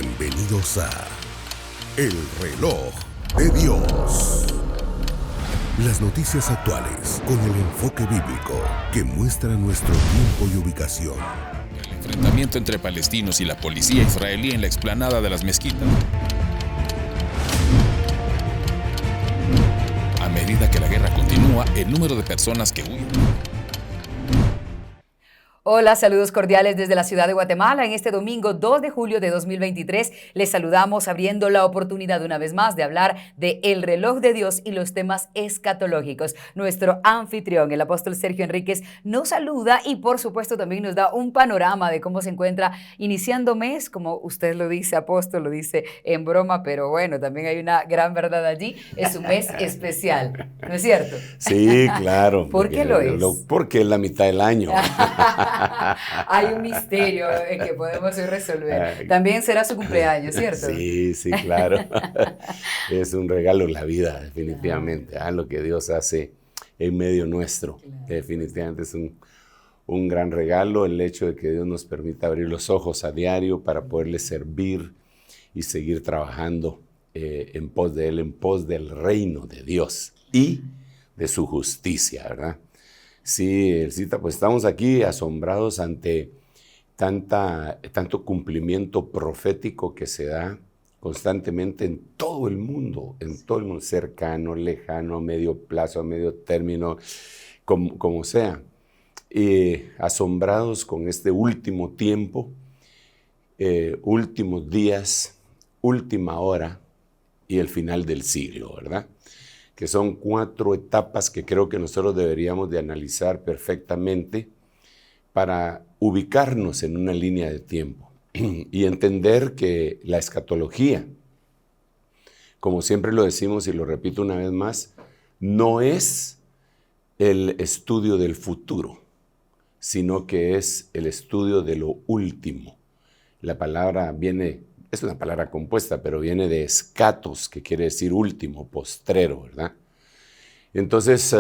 Bienvenidos a El Reloj de Dios. Las noticias actuales con el enfoque bíblico que muestra nuestro tiempo y ubicación. El enfrentamiento entre palestinos y la policía israelí en la explanada de las mezquitas. A medida que la guerra continúa, el número de personas que huyen. Hola, saludos cordiales desde la ciudad de Guatemala. En este domingo 2 de julio de 2023 les saludamos abriendo la oportunidad una vez más de hablar de El Reloj de Dios y los temas escatológicos. Nuestro anfitrión, el apóstol Sergio Enríquez, nos saluda y por supuesto también nos da un panorama de cómo se encuentra iniciando mes, como usted lo dice, apóstol, lo dice en broma, pero bueno, también hay una gran verdad allí. Es un mes especial, ¿no es cierto? Sí, claro. ¿Por qué lo es? Porque es la mitad del año. Hay un misterio que podemos hoy resolver. También será su cumpleaños, ¿cierto? Sí, claro. Es un regalo la vida, definitivamente. Lo que Dios hace en medio nuestro. Claro. Definitivamente es un gran regalo el hecho de que Dios nos permita abrir los ojos a diario para poderle servir y seguir trabajando en pos de Él, en pos del reino de Dios y de su justicia, ¿verdad? Sí, Elcita, pues estamos aquí asombrados ante tanto cumplimiento profético que se da constantemente en todo el mundo, cercano, lejano, a medio plazo, a medio término, como sea. Asombrados con este último tiempo, últimos días, última hora y el final del siglo, ¿verdad? Que son 4 etapas que creo que nosotros deberíamos de analizar perfectamente para ubicarnos en una línea de tiempo y entender que la escatología, como siempre lo decimos y lo repito una vez más, no es el estudio del futuro, sino que es el estudio de lo último. La palabra es una palabra compuesta, pero viene de escatos, que quiere decir último, postrero, ¿verdad? Entonces,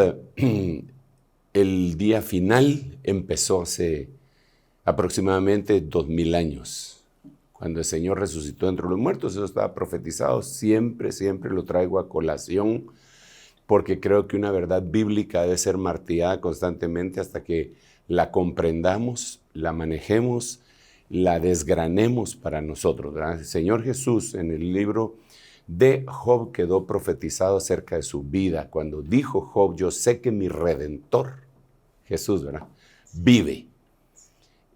el día final empezó hace aproximadamente 2000 años, cuando el Señor resucitó entre los muertos. Eso estaba profetizado, siempre lo traigo a colación, porque creo que una verdad bíblica debe ser martillada constantemente hasta que la comprendamos, la manejemos, la desgranemos para nosotros, ¿verdad? El Señor Jesús en el libro de Job quedó profetizado acerca de su vida, cuando dijo Job: yo sé que mi Redentor, Jesús, ¿verdad?, vive,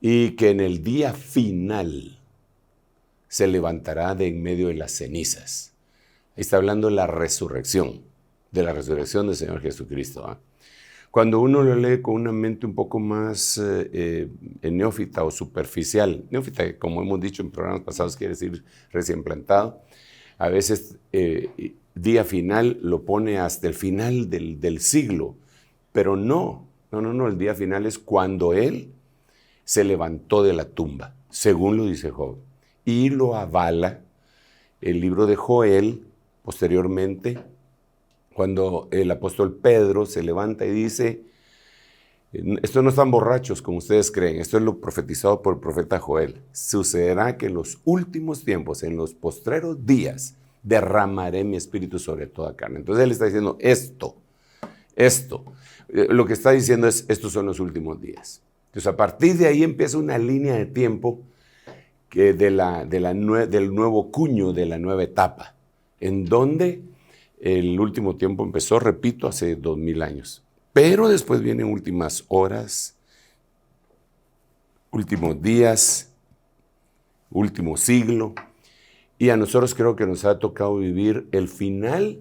y que en el día final se levantará de en medio de las cenizas. Ahí está hablando de la resurrección del Señor Jesucristo, ¿verdad? Cuando uno lo lee con una mente un poco más neófita o superficial, neófita, como hemos dicho en programas pasados, quiere decir recién plantado, a veces día final lo pone hasta el final del siglo, pero no, el día final es cuando Él se levantó de la tumba, según lo dice Job, y lo avala el libro de Joel posteriormente, cuando el apóstol Pedro se levanta y dice: estos no están borrachos como ustedes creen, esto es lo profetizado por el profeta Joel. Sucederá que en los últimos tiempos, en los postreros días, derramaré mi espíritu sobre toda carne. Entonces él está diciendo esto. Lo que está diciendo es: estos son los últimos días. Entonces a partir de ahí empieza una línea de tiempo que del nuevo cuño, de la nueva etapa, en donde el último tiempo empezó, repito, hace 2000 años. Pero después vienen últimas horas, últimos días, último siglo. Y a nosotros creo que nos ha tocado vivir el final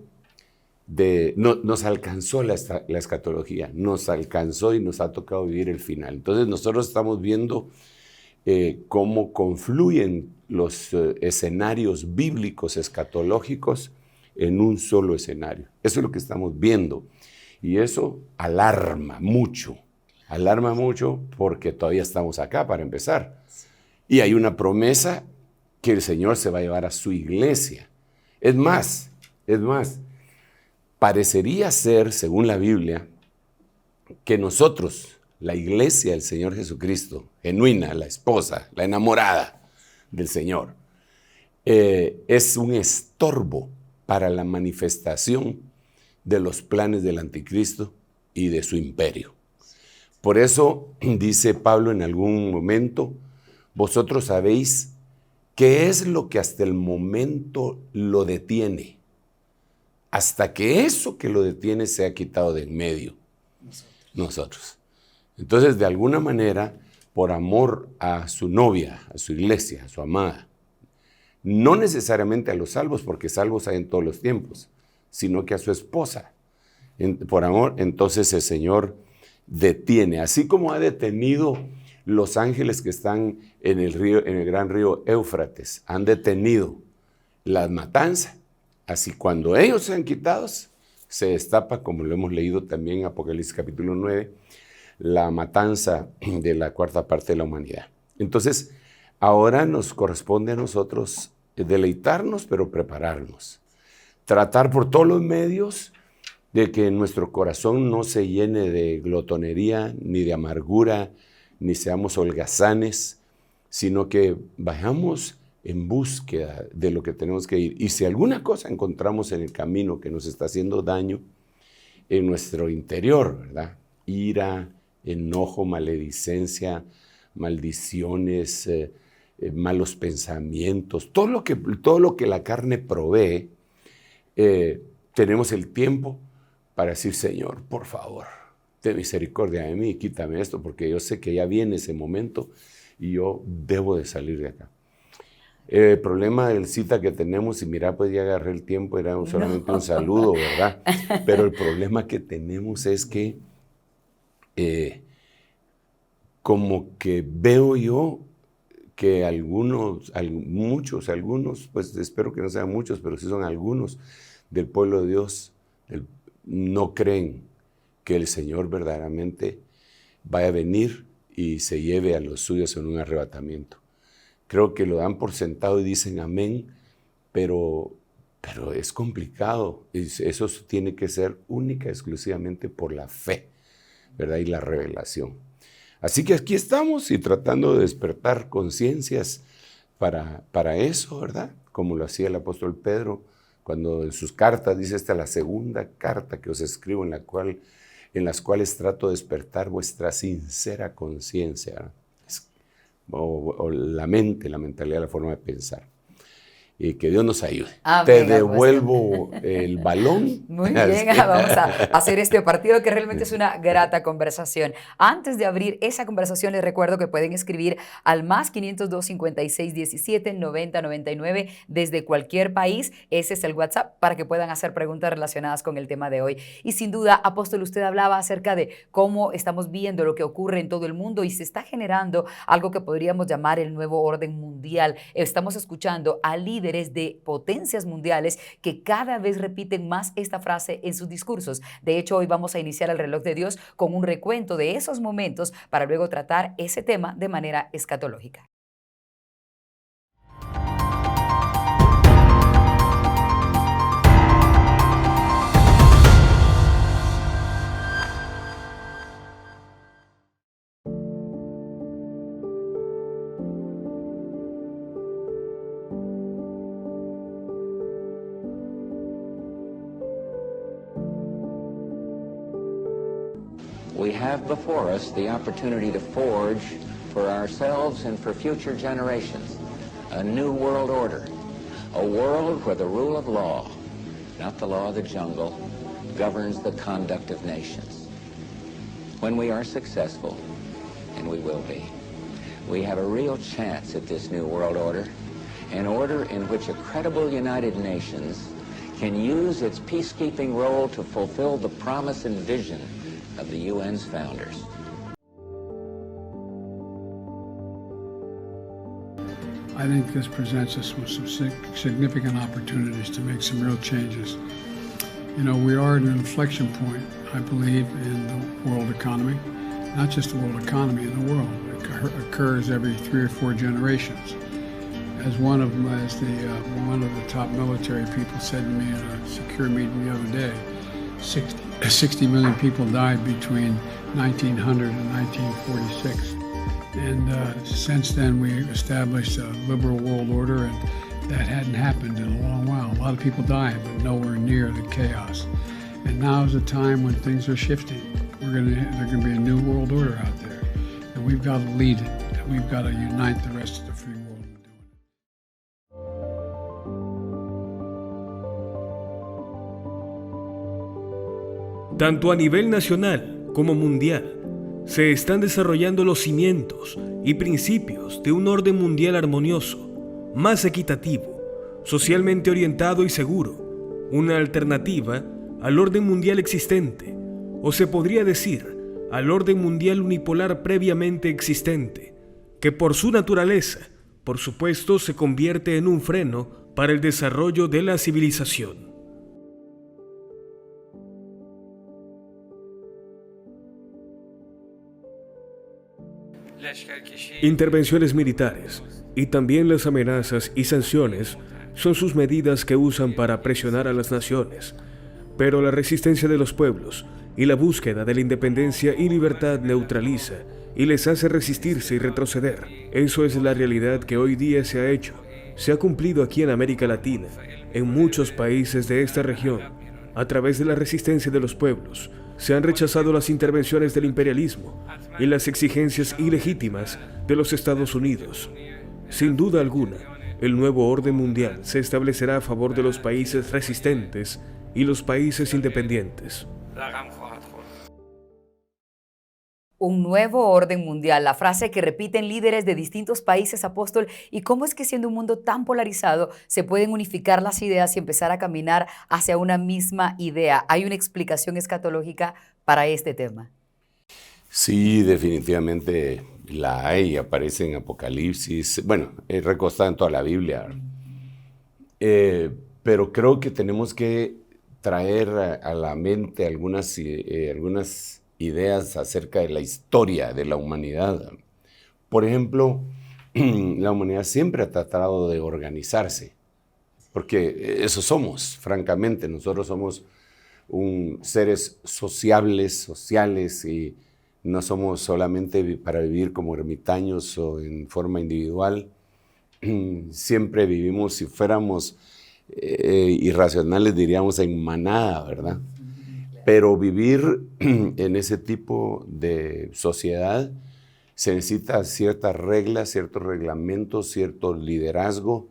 nos alcanzó la escatología, nos alcanzó y nos ha tocado vivir el final. Entonces nosotros estamos viendo cómo confluyen los escenarios bíblicos escatológicos en un solo escenario. Eso es lo que estamos viendo. Y eso alarma mucho porque todavía estamos acá para empezar. Y hay una promesa que el Señor se va a llevar a su iglesia. Es más, parecería ser, según la Biblia, que nosotros, la iglesia del Señor Jesucristo, genuina, la esposa, la enamorada del Señor, es un estorbo para la manifestación de los planes del anticristo y de su imperio. Por eso dice Pablo en algún momento, vosotros sabéis qué es lo que hasta el momento lo detiene, hasta que eso que lo detiene sea quitado de en medio. Nosotros. Entonces, de alguna manera, por amor a su novia, a su iglesia, a su amada, no necesariamente a los salvos, porque salvos hay en todos los tiempos, sino que a su esposa, por amor, entonces el Señor detiene, así como ha detenido los ángeles que están en el río, en el gran río Éufrates, han detenido la matanza, así cuando ellos sean quitados, se destapa, como lo hemos leído también en Apocalipsis capítulo 9, la matanza de la cuarta parte de la humanidad. Entonces, ahora nos corresponde a nosotros deleitarnos, pero prepararnos. Tratar por todos los medios de que nuestro corazón no se llene de glotonería, ni de amargura, ni seamos holgazanes, sino que vayamos en búsqueda de lo que tenemos que ir. Y si alguna cosa encontramos en el camino que nos está haciendo daño en nuestro interior, ¿verdad? Ira, enojo, maledicencia, maldiciones, malos pensamientos, todo lo que la carne provee, tenemos el tiempo para decir, Señor, por favor, ten misericordia de mí, quítame esto, porque yo sé que ya viene ese momento y yo debo de salir de acá. El problema del cita que tenemos, y mira, pues ya agarré el tiempo, era solamente un saludo, ¿verdad? Pero el problema que tenemos es que como que veo yo que algunos, pues espero que no sean muchos, pero sí son algunos del pueblo de Dios, no creen que el Señor verdaderamente vaya a venir y se lleve a los suyos en un arrebatamiento. Creo que lo dan por sentado y dicen amén, pero es complicado. Eso tiene que ser única, exclusivamente por la fe, ¿verdad? Y la revelación. Así que aquí estamos y tratando de despertar conciencias para eso, ¿verdad? Como lo hacía el apóstol Pedro, cuando en sus cartas, dice esta la segunda carta que os escribo, en las cuales trato de despertar vuestra sincera conciencia, ¿verdad? O la mente, la mentalidad, la forma de pensar. Y que Dios nos ayude. Amén. Te devuelvo el balón. Muy bien, vamos a hacer este partido que realmente es una grata conversación. Antes de abrir esa conversación, les recuerdo que pueden escribir al más 502 56 17 90 99 desde cualquier país. Ese es el WhatsApp para que puedan hacer preguntas relacionadas con el tema de hoy. Y sin duda, apóstol, usted hablaba acerca de cómo estamos viendo lo que ocurre en todo el mundo y se está generando algo que podríamos llamar el nuevo orden mundial. Estamos escuchando a líderes de potencias mundiales que cada vez repiten más esta frase en sus discursos. De hecho, hoy vamos a iniciar el reloj de Dios con un recuento de esos momentos para luego tratar ese tema de manera escatológica. We have before us the opportunity to forge for ourselves and for future generations a new world order, a world where the rule of law, not the law of the jungle, governs the conduct of nations. When we are successful, and we will be, we have a real chance at this new world order, an order in which a credible United Nations can use its peacekeeping role to fulfill the promise and vision of the UN's founders. I think this presents us with some significant opportunities to make some real changes. You know, we are at an inflection point, I believe, in the world economy. Not just the world economy, in the world. It occurs every 3 or 4 generations. As one of the top military people said to me at a secure meeting the other day, 60 million people died between 1900 and 1946. And since then, we established a liberal world order, and that hadn't happened in a long while. A lot of people dying, but nowhere near the chaos. And now is a time when things are shifting. There's going to be a new world order out there, and we've got to lead it. And we've got to unite the rest of the free world in doing it. Tanto a nivel nacional como mundial, se están desarrollando los cimientos y principios de un orden mundial armonioso, más equitativo, socialmente orientado y seguro, una alternativa al orden mundial existente, o se podría decir, al orden mundial unipolar previamente existente, que por su naturaleza, por supuesto, se convierte en un freno para el desarrollo de la civilización. Intervenciones militares y también las amenazas y sanciones son sus medidas que usan para presionar a las naciones, pero la resistencia de los pueblos y la búsqueda de la independencia y libertad neutraliza y les hace resistirse y retroceder. Eso es la realidad que hoy día se ha hecho, se ha cumplido aquí en América Latina, en muchos países de esta región. A través de la resistencia de los pueblos, se han rechazado las intervenciones del imperialismo y las exigencias ilegítimas de los Estados Unidos. Sin duda alguna, el nuevo orden mundial se establecerá a favor de los países resistentes y los países independientes. Un nuevo orden mundial, la frase que repiten líderes de distintos países, apóstol, y cómo es que siendo un mundo tan polarizado se pueden unificar las ideas y empezar a caminar hacia una misma idea. ¿Hay una explicación escatológica para este tema? Sí, definitivamente la hay, aparece en Apocalipsis, bueno, es recostada en toda la Biblia, pero creo que tenemos que traer a la mente algunas ideas acerca de la historia de la humanidad. Por ejemplo, la humanidad siempre ha tratado de organizarse, porque eso somos, francamente, nosotros somos seres sociales y no somos solamente para vivir como ermitaños o en forma individual. Siempre vivimos, si fuéramos irracionales, diríamos en manada, ¿verdad? Pero vivir en ese tipo de sociedad se necesita ciertas reglas, ciertos reglamentos, cierto liderazgo,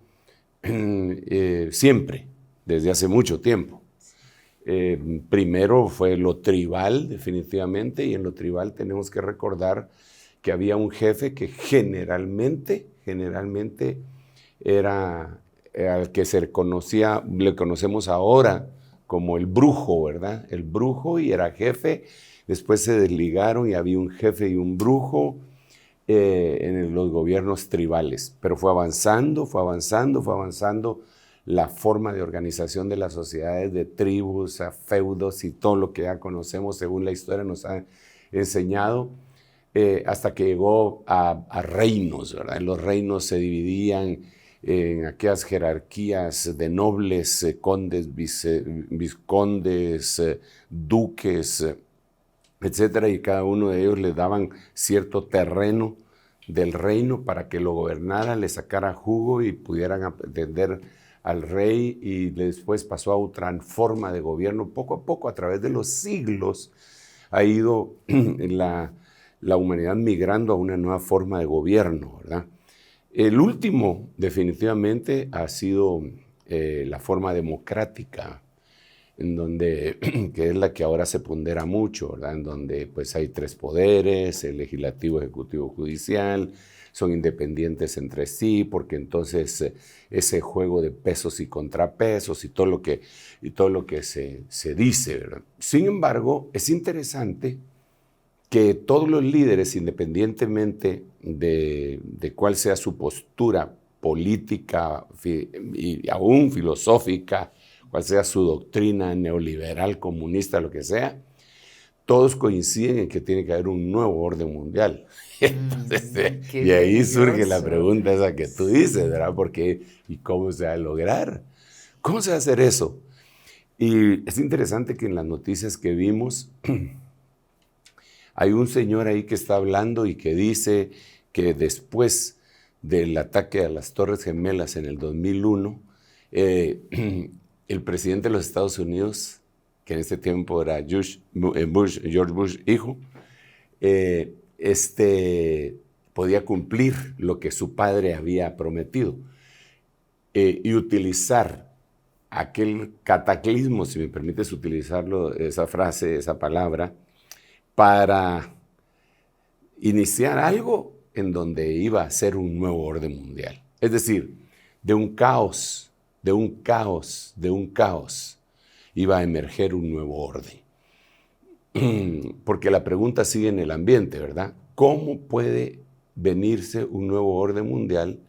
siempre, desde hace mucho tiempo. Primero fue lo tribal, definitivamente, y en lo tribal tenemos que recordar que había un jefe que generalmente era al que le conocemos ahora como el brujo, ¿verdad? El brujo, y era jefe. Después se desligaron y había un jefe y un brujo en los gobiernos tribales. Pero fue avanzando la forma de organización de las sociedades, de tribus, a feudos y todo lo que ya conocemos según la historia nos ha enseñado, hasta que llegó a reinos, ¿verdad? Los reinos se dividían en aquellas jerarquías de nobles, condes, vizcondes, duques, etcétera, y cada uno de ellos le daban cierto terreno del reino para que lo gobernara, le sacara jugo y pudieran atender al rey, y después pasó a otra forma de gobierno. Poco a poco, a través de los siglos, ha ido la humanidad migrando a una nueva forma de gobierno, ¿verdad? El último, definitivamente, ha sido la forma democrática, que es la que ahora se pondera mucho, ¿verdad? En donde pues, hay 3 poderes, el legislativo, ejecutivo, judicial, son independientes entre sí, porque entonces ese juego de pesos y contrapesos y todo lo que se dice, ¿verdad? Sin embargo, es interesante que todos los líderes, independientemente de cuál sea su postura política y aún filosófica, cuál sea su doctrina neoliberal, comunista, lo que sea, todos coinciden en que tiene que haber un nuevo orden mundial. Entonces, y ahí surge la pregunta esa que tú dices, ¿verdad? Porque, ¿y cómo se va a lograr? ¿Cómo se va a hacer eso? Y es interesante que en las noticias que vimos, hay un señor ahí que está hablando y que dice que después del ataque a las Torres Gemelas en el 2001, el presidente de los Estados Unidos, que en ese tiempo era George Bush hijo, podía cumplir lo que su padre había prometido y utilizar aquel cataclismo, si me permites utilizarlo, esa frase, esa palabra, para iniciar algo en donde iba a ser un nuevo orden mundial. Es decir, de un caos, iba a emerger un nuevo orden. Porque la pregunta sigue en el ambiente, ¿verdad? ¿Cómo puede venirse un nuevo orden mundial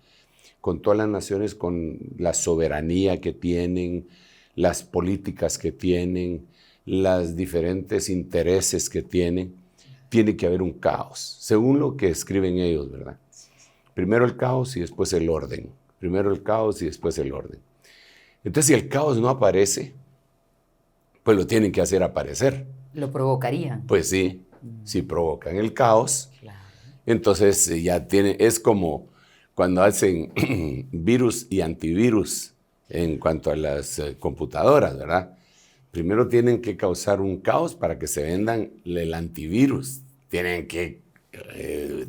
con todas las naciones, con la soberanía que tienen, las políticas que tienen, los diferentes intereses que tienen? Tiene que haber un caos, según lo que escriben ellos, ¿verdad? Primero el caos y después el orden. Primero el caos y después el orden. Entonces, si el caos no aparece, pues lo tienen que hacer aparecer. ¿Lo provocarían? Pues sí, si provocan el caos, Claro. entonces es como cuando hacen virus y antivirus en cuanto a las computadoras, ¿verdad? Primero tienen que causar un caos para que se vendan el antivirus. Tienen que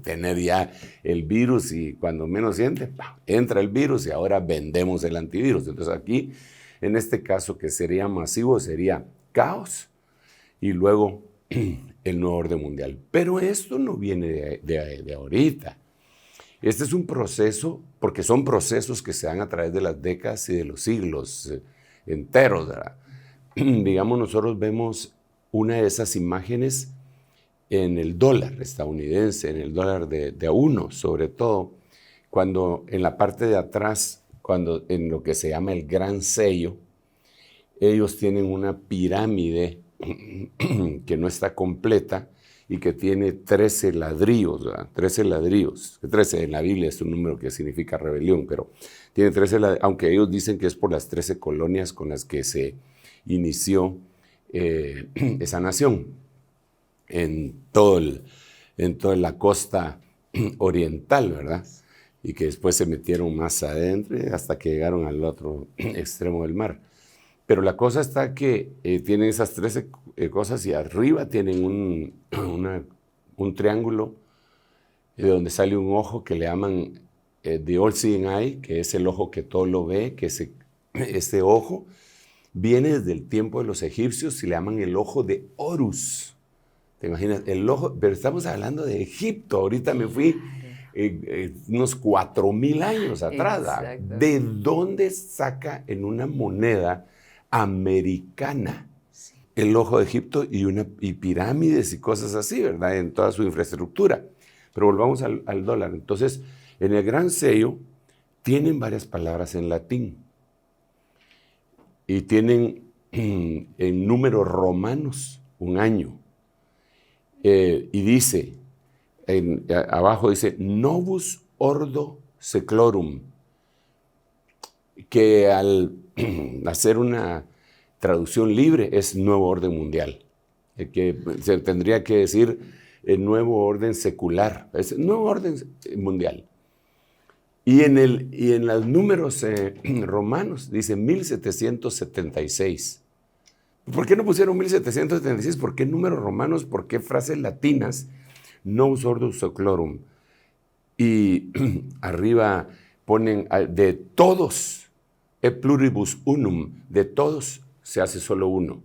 tener ya el virus y cuando menos siente, entra el virus y ahora vendemos el antivirus. Entonces aquí, en este caso que sería masivo, sería caos y luego el nuevo orden mundial. Pero esto no viene de ahorita. Este es un proceso, porque son procesos que se dan a través de las décadas y de los siglos enteros, ¿verdad? Digamos, nosotros vemos una de esas imágenes en el dólar estadounidense, en el dólar de A1, sobre todo, cuando en la parte de atrás, cuando en lo que se llama el gran sello, ellos tienen una pirámide que no está completa y que tiene 13 ladrillos, ¿verdad? 13 ladrillos. 13 en la Biblia es un número que significa rebelión, pero tiene 13 ladrillos, aunque ellos dicen que es por las 13 colonias con las que se inició esa nación en toda la costa oriental, ¿verdad? Y que después se metieron más adentro hasta que llegaron al otro extremo del mar. Pero la cosa está que tienen esas 13 cosas y arriba tienen un triángulo de donde sale un ojo que le llaman the all-seeing eye, que es el ojo que todo lo ve, que ese ojo viene desde el tiempo de los egipcios y le llaman el ojo de Horus. ¿Te imaginas? El ojo, pero estamos hablando de Egipto. Ahorita me fui unos 4,000 años atrás. ¿De dónde saca en una moneda americana el ojo de Egipto y pirámides y cosas así, ¿verdad? En toda su infraestructura. Pero volvamos al dólar. Entonces, en el gran sello tienen varias palabras en latín. Y tienen en números romanos un año. Y dice, abajo dice, Novus Ordo Seclorum, que al hacer una traducción libre es nuevo orden mundial, que se tendría que decir el nuevo orden secular, es nuevo orden mundial. Y en los números romanos dice 1776. ¿Por qué no pusieron 1776? ¿Por qué números romanos? ¿Por qué frases latinas? Novus Ordo Seclorum. Y arriba ponen de todos, e pluribus unum, de todos se hace solo uno.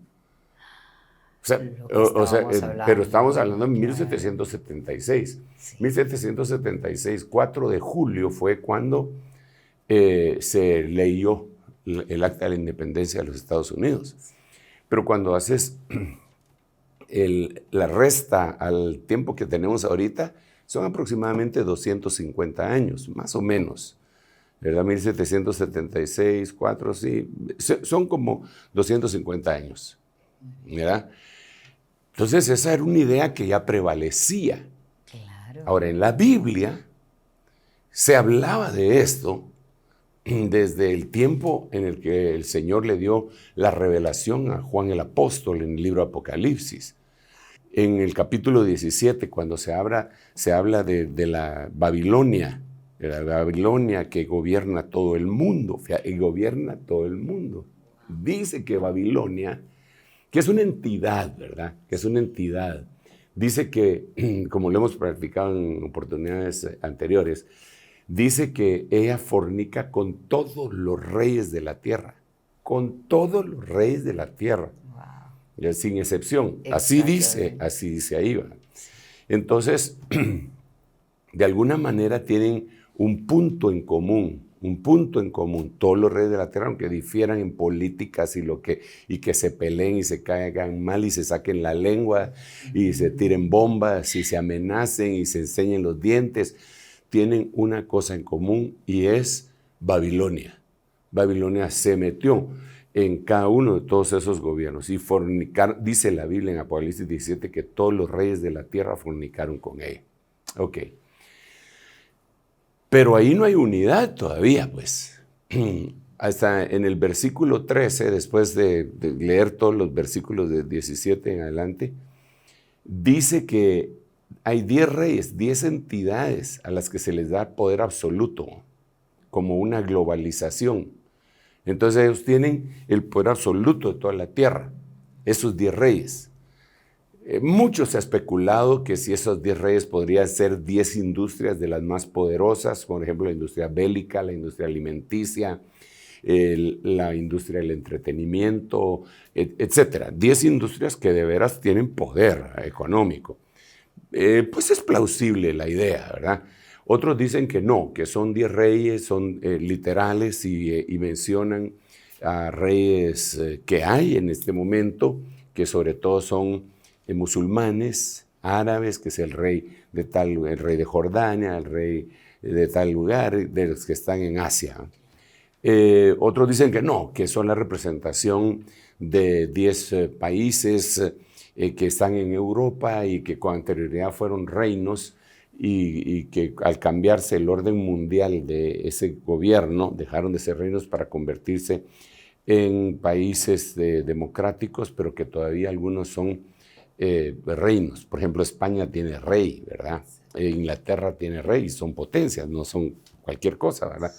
Pero estamos hablando de 1776. Sí. 1776, 4 de julio fue cuando se leyó el Acta de la Independencia de los Estados Unidos. Pero cuando haces la resta al tiempo que tenemos ahorita, son aproximadamente 250 años, más o menos. ¿Verdad? 1776, 4, sí, son como 250 años. ¿Verdad? Entonces esa era una idea que ya prevalecía. Claro. Ahora, en la Biblia se hablaba de esto desde el tiempo en el que el Señor le dio la revelación a Juan el Apóstol en el libro Apocalipsis. En el capítulo 17, cuando se habla de la Babilonia, La Babilonia que gobierna todo el mundo, y gobierna todo el mundo. Dice que Babilonia, que es una entidad, ¿verdad? Que es una entidad. Dice que, como lo hemos practicado en oportunidades anteriores, dice que ella fornica con todos los reyes de la tierra. Con todos los reyes de la tierra. Wow. Sin excepción. Así dice ahí. ¿verdad? Entonces, de alguna manera tienen un punto en común, todos los reyes de la tierra, aunque difieran en políticas y que se peleen y se caigan mal y se saquen la lengua y se tiren bombas y se amenacen y se enseñen los dientes, tienen una cosa en común y es Babilonia. Babilonia se metió en cada uno de todos esos gobiernos y fornicaron, dice la Biblia en Apocalipsis 17 que todos los reyes de la tierra fornicaron con ella. Ok. Pero ahí no hay unidad todavía, pues. Hasta en el versículo 13, después de leer todos los versículos de 17 en adelante, dice que hay 10 reyes, 10 entidades a las que se les da poder absoluto, como una globalización. Entonces ellos tienen el poder absoluto de toda la tierra, esos 10 reyes. Mucho se ha especulado que si esos 10 reyes podrían ser 10 industrias de las más poderosas, por ejemplo, la industria bélica, la industria alimenticia, la industria del entretenimiento, etc. 10 industrias que de veras tienen poder económico. Pues es plausible la idea, ¿verdad? Otros dicen que no, que son 10 reyes, son literales y mencionan a reyes que hay en este momento, que sobre todo son musulmanes, árabes, que es el rey de Jordania, el rey de tal lugar, de los que están en Asia. Otros dicen que no, que son la representación de 10 países que están en Europa y que con anterioridad fueron reinos y que al cambiarse el orden mundial de ese gobierno, dejaron de ser reinos para convertirse en países democráticos, pero que todavía algunos son reinos. Por ejemplo, España tiene rey, ¿verdad? Inglaterra tiene rey, son potencias, no son cualquier cosa, ¿verdad?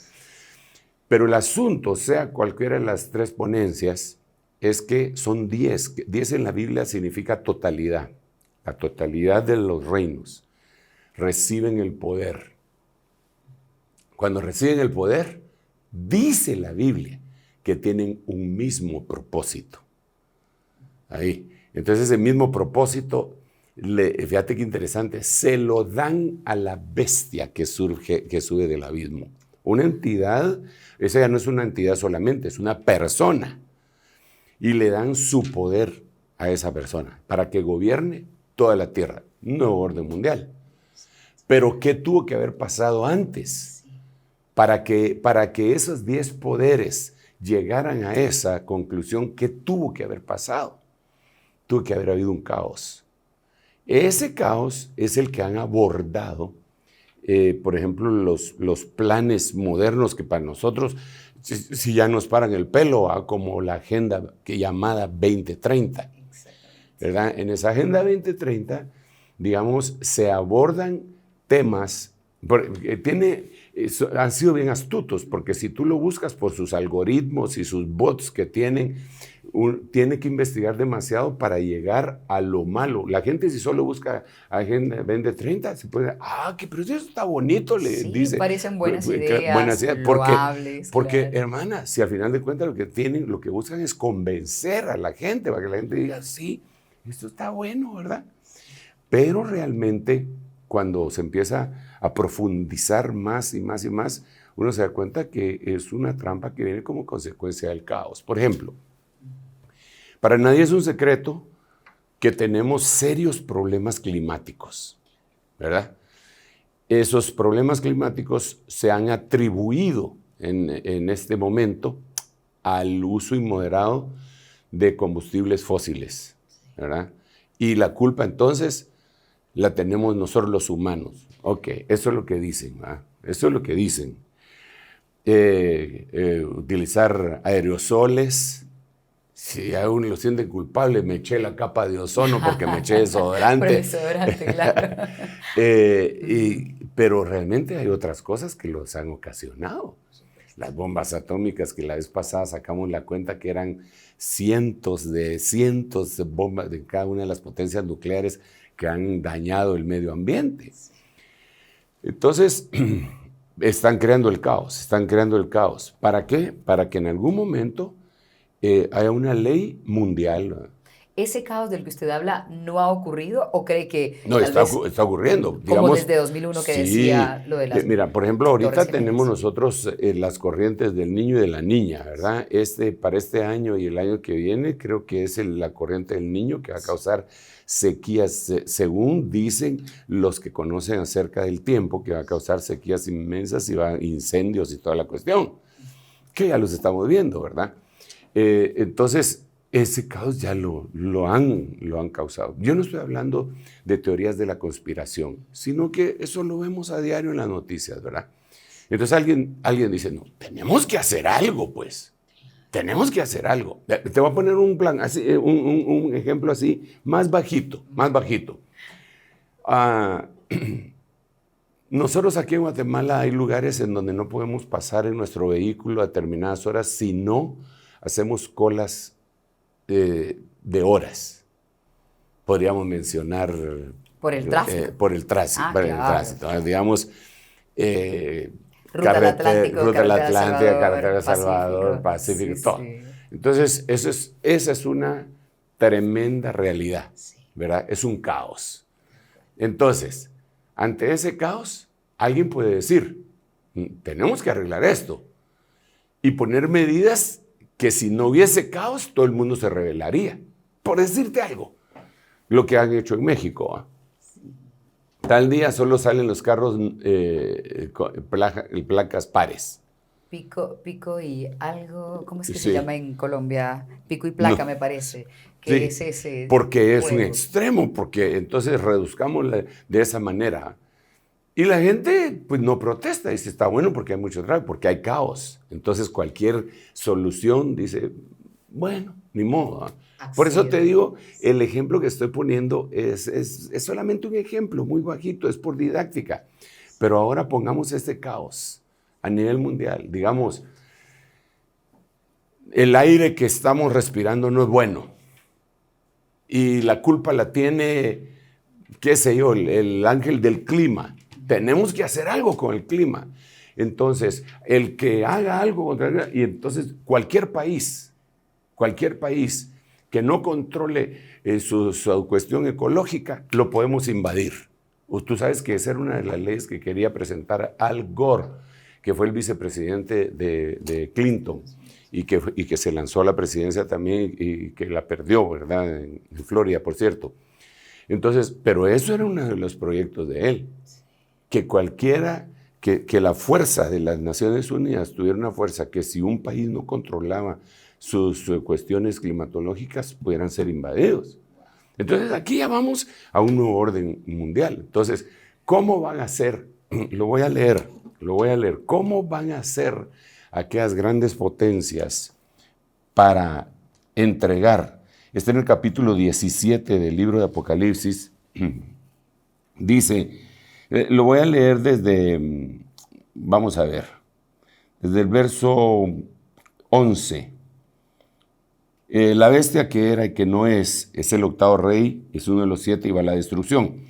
Pero el asunto, sea cualquiera de las 3 ponencias, es que son 10. 10 en la Biblia significa totalidad. La totalidad de los reinos reciben el poder. Cuando reciben el poder, dice la Biblia que tienen un mismo propósito. Ahí. Entonces ese mismo propósito, fíjate qué interesante, se lo dan a la bestia que sube del abismo. Una entidad, esa ya no es una entidad solamente, es una persona. Y le dan su poder a esa persona para que gobierne toda la tierra, nuevo orden mundial. Pero ¿qué tuvo que haber pasado antes? Para que esos 10 poderes llegaran a esa conclusión, ¿qué tuvo que haber pasado? Tuvo que haber habido un caos. Ese caos es el que han abordado, por ejemplo, los planes modernos que para nosotros, si ya nos paran el pelo, como la agenda llamada 2030. ¿Verdad? En esa agenda 2030, digamos, se abordan temas, han sido bien astutos, porque si tú lo buscas por sus algoritmos y sus bots que tiene que investigar demasiado para llegar a lo malo. La gente si solo busca Agenda 2030, se puede, pero eso está bonito, le dice. Parecen buenas ideas, porque claro. Hermana, si al final de cuentas lo que buscan es convencer a la gente, para que la gente diga, sí, esto está bueno, ¿verdad? Pero realmente, cuando se empieza a profundizar más y más y más, uno se da cuenta que es una trampa que viene como consecuencia del caos. Por ejemplo, para nadie es un secreto que tenemos serios problemas climáticos, ¿verdad? Esos problemas climáticos se han atribuido en este momento al uso inmoderado de combustibles fósiles, ¿verdad? Y la culpa entonces la tenemos nosotros los humanos. Ok, eso es lo que dicen, ¿verdad? Eso es lo que dicen. Utilizar aerosoles, si a uno lo siente culpable, me eché la capa de ozono porque me eché desodorante. Por desodorante, claro. Pero realmente hay otras cosas que los han ocasionado. Las bombas atómicas, que la vez pasada sacamos la cuenta que eran cientos de bombas de cada una de las potencias nucleares que han dañado el medio ambiente. Entonces, están creando el caos. ¿Para qué? Para que en algún momento haya una ley mundial. ¿Ese caos del que usted habla no ha ocurrido o cree que No, está ocurriendo. Como Digamos, desde 2001 que sí, decía lo de las... Mira, por ejemplo, ahorita Torres tenemos Gemelas. nosotros las corrientes del niño y de la niña, ¿verdad? Para este año y el año que viene, creo que es la corriente del niño que va a causar sequías, según dicen los que conocen acerca del tiempo, que va a causar sequías inmensas y incendios y toda la cuestión, que ya los estamos viendo, ¿verdad? Entonces, ese caos ya lo han causado. Yo no estoy hablando de teorías de la conspiración, sino que eso lo vemos a diario en las noticias, ¿verdad? Entonces alguien dice, no, tenemos que hacer algo, pues. Tenemos que hacer algo. Te voy a poner un plan, así, un ejemplo así, más bajito. Nosotros aquí en Guatemala hay lugares en donde no podemos pasar en nuestro vehículo a determinadas horas si no hacemos colas de horas. Podríamos mencionar... Por el tráfico. Por el tránsito. Claro. Digamos, Ruta del Atlántico, Carretera Salvador, Pacífico, sí, todo. Sí. Entonces, esa es una tremenda realidad, ¿verdad? Es un caos. Entonces, ante ese caos, alguien puede decir, tenemos que arreglar esto y poner medidas que si no hubiese caos, todo el mundo se rebelaría. Por decirte algo, lo que han hecho en México. Tal día solo salen los carros placas pares. Pico y algo, ¿cómo es que Sí. se llama en Colombia? Pico y placa, No. me parece. Que Sí, es ese porque es un juego. extremo, porque entonces reduzcámosla de esa manera. Y la gente pues no protesta, dice, está bueno porque hay mucho tráfico, porque hay caos. Entonces cualquier solución dice, bueno, ni modo. Por eso te digo, el ejemplo que estoy poniendo es solamente un ejemplo muy bajito, es por didáctica. Pero ahora pongamos este caos a nivel mundial. Digamos, el aire que estamos respirando no es bueno. Y la culpa la tiene, qué sé yo, el ángel del clima. Tenemos que hacer algo con el clima. Entonces, el que haga algo contra el clima, y entonces cualquier país que no controle su cuestión ecológica, lo podemos invadir. Tú sabes que esa era una de las leyes que quería presentar Al Gore, que fue el vicepresidente de Clinton y que se lanzó a la presidencia también y que la perdió, ¿verdad? En Florida, por cierto. Entonces, pero eso era uno de los proyectos de él, que que la fuerza de las Naciones Unidas tuviera una fuerza que si un país no controlaba sus cuestiones climatológicas pudieran ser invadidos. Entonces aquí ya vamos a un nuevo orden mundial. Entonces, ¿cómo van a hacer? Lo voy a leer. ¿Cómo van a hacer aquellas grandes potencias para entregar? Está en el capítulo 17 del libro de Apocalipsis. Dice, lo voy a leer desde, vamos a ver, desde el verso 11. La bestia que era y que no es el octavo rey, es uno de los 7 y va a la destrucción.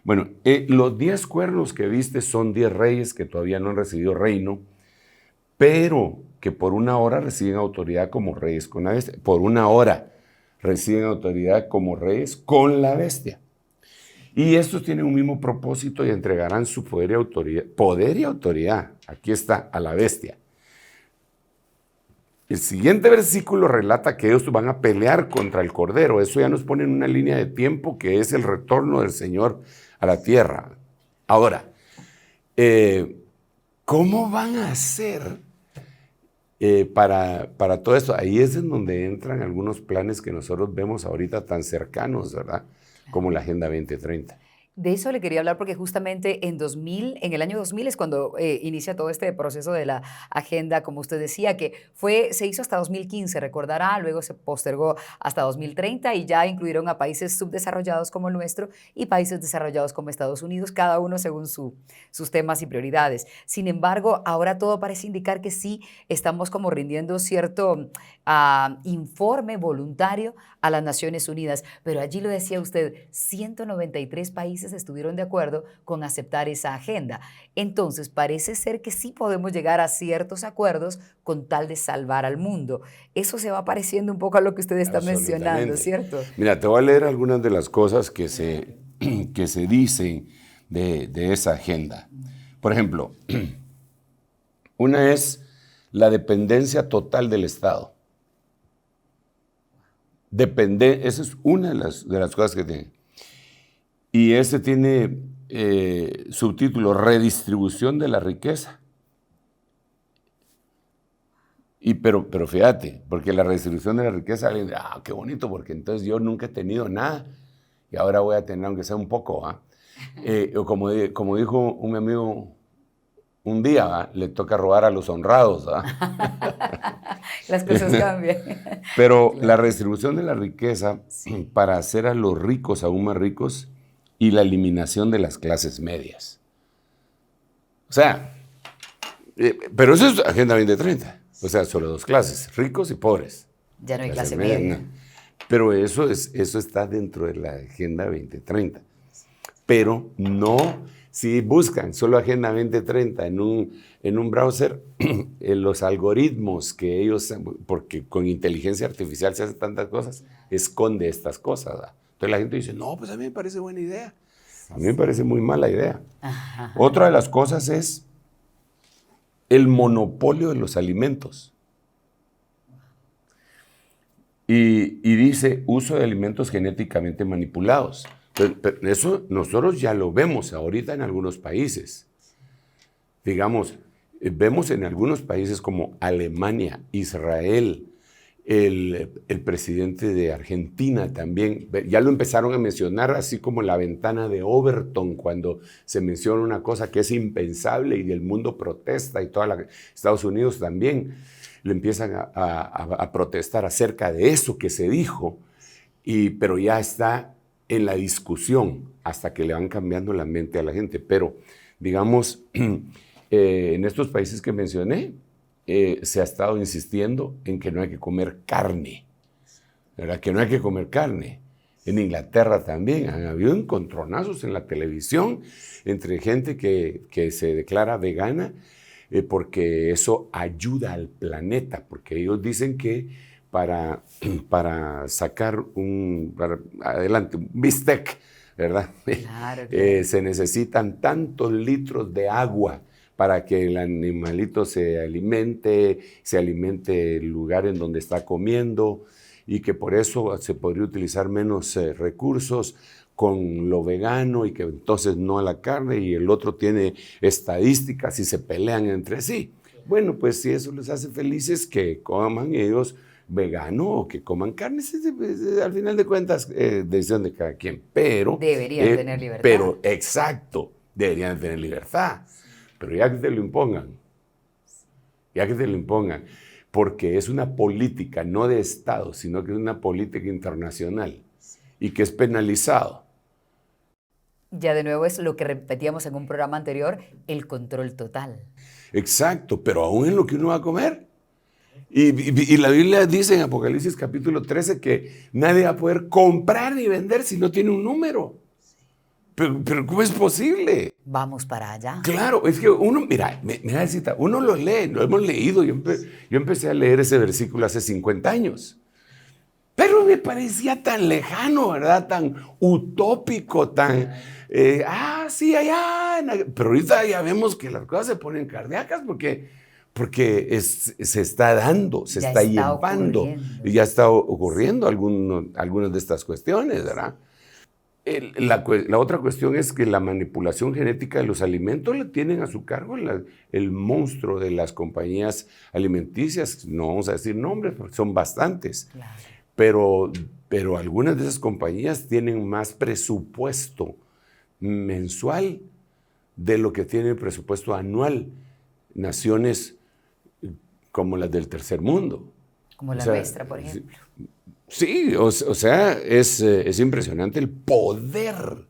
Bueno, los 10 cuernos que viste son 10 reyes que todavía no han recibido reino, pero que por una hora reciben autoridad como reyes con la bestia. Por una hora reciben autoridad como reyes con la bestia. Y estos tienen un mismo propósito y entregarán su poder y autoridad. Aquí está, a la bestia. El siguiente versículo relata que ellos van a pelear contra el Cordero. Eso ya nos pone en una línea de tiempo que es el retorno del Señor a la tierra. Ahora, ¿cómo van a hacer para todo esto? Ahí es en donde entran algunos planes que nosotros vemos ahorita tan cercanos, ¿verdad? Como la Agenda 2030. De eso le quería hablar porque justamente en el año 2000 es cuando inicia todo este proceso de la agenda, como usted decía, que se hizo hasta 2015, recordará, luego se postergó hasta 2030 y ya incluyeron a países subdesarrollados como el nuestro y países desarrollados como Estados Unidos, cada uno según sus temas y prioridades. Sin embargo, ahora todo parece indicar que sí estamos como rindiendo cierto informe voluntario a las Naciones Unidas, pero allí lo decía usted, 193 países estuvieron de acuerdo con aceptar esa agenda. Entonces, parece ser que sí podemos llegar a ciertos acuerdos con tal de salvar al mundo. Eso se va pareciendo un poco a lo que usted está mencionando, ¿cierto? Mira, te voy a leer algunas de las cosas que se dicen de esa agenda. Por ejemplo, una es la dependencia total del Estado. Esa es una de las cosas que tiene. Y ese tiene subtítulo, redistribución de la riqueza. Pero fíjate, porque la redistribución de la riqueza, alguien dice, qué bonito, porque entonces yo nunca he tenido nada y ahora voy a tener, aunque sea un poco. O como dijo un amigo un día, le toca robar a los honrados. Las cosas cambian. Pero claro, la redistribución de la riqueza para hacer a los ricos aún más ricos y la eliminación de las clases medias. O sea, pero eso es Agenda 2030. O sea, solo dos clases, ricos y pobres. Ya no hay clase media. No. Pero eso está dentro de la Agenda 2030. Pero no, si buscan solo Agenda 2030 en un browser, los algoritmos que ellos, porque con inteligencia artificial se hacen tantas cosas, esconde estas cosas. Entonces la gente dice, no, pues a mí me parece buena idea. A mí me parece muy mala idea. Ajá. Otra de las cosas es el monopolio de los alimentos. Y dice uso de alimentos genéticamente manipulados. Pero eso nosotros ya lo vemos ahorita en algunos países. Digamos, vemos en algunos países como Alemania, Israel, el presidente de Argentina también, ya lo empezaron a mencionar, así como la ventana de Overton, cuando se menciona una cosa que es impensable y el mundo protesta y Estados Unidos también le empiezan a protestar acerca de eso que se dijo, pero ya está en la discusión hasta que le van cambiando la mente a la gente. Pero, digamos, en estos países que mencioné, se ha estado insistiendo en que no hay que comer carne, ¿verdad? Que no hay que comer carne. En Inglaterra también han habido encontronazos en la televisión entre gente que se declara vegana porque eso ayuda al planeta, porque ellos dicen que para sacar adelante un bistec, ¿verdad? Claro, claro. Se necesitan tantos litros de agua para que el animalito se alimente el lugar en donde está comiendo y que por eso se podría utilizar menos recursos con lo vegano y que entonces no a la carne, y el otro tiene estadísticas y se pelean entre sí. Bueno, pues si eso les hace felices, que coman ellos vegano o que coman carne, al final de cuentas, decisión de cada quien. Pero deberían tener libertad. Pero, exacto, deberían tener libertad. Pero ya que te lo impongan, porque es una política no de Estado, sino que es una política internacional y que es penalizado. Ya de nuevo es lo que repetíamos en un programa anterior, el control total. Exacto, pero aún en lo que uno va a comer. Y la Biblia dice en Apocalipsis capítulo 13 que nadie va a poder comprar ni vender si no tiene un número. Pero ¿cómo es posible? Vamos para allá. Claro, es que uno, mira, uno lo lee, lo hemos leído. Yo empecé a leer ese versículo hace 50 años. Pero me parecía tan lejano, ¿verdad? Tan utópico, tan... sí, allá. Pero ahorita ya vemos que las cosas se ponen cardíacas porque se está dando, se está llevando. Y ya está ocurriendo algunas de estas cuestiones, ¿verdad? La otra cuestión es que la manipulación genética de los alimentos la tienen a su cargo el monstruo de las compañías alimenticias. No vamos a decir nombres porque son bastantes. Claro. Pero algunas de esas compañías tienen más presupuesto mensual de lo que tiene el presupuesto anual naciones como las del tercer mundo. Como la nuestra, por ejemplo. Sí, o sea, es impresionante el poder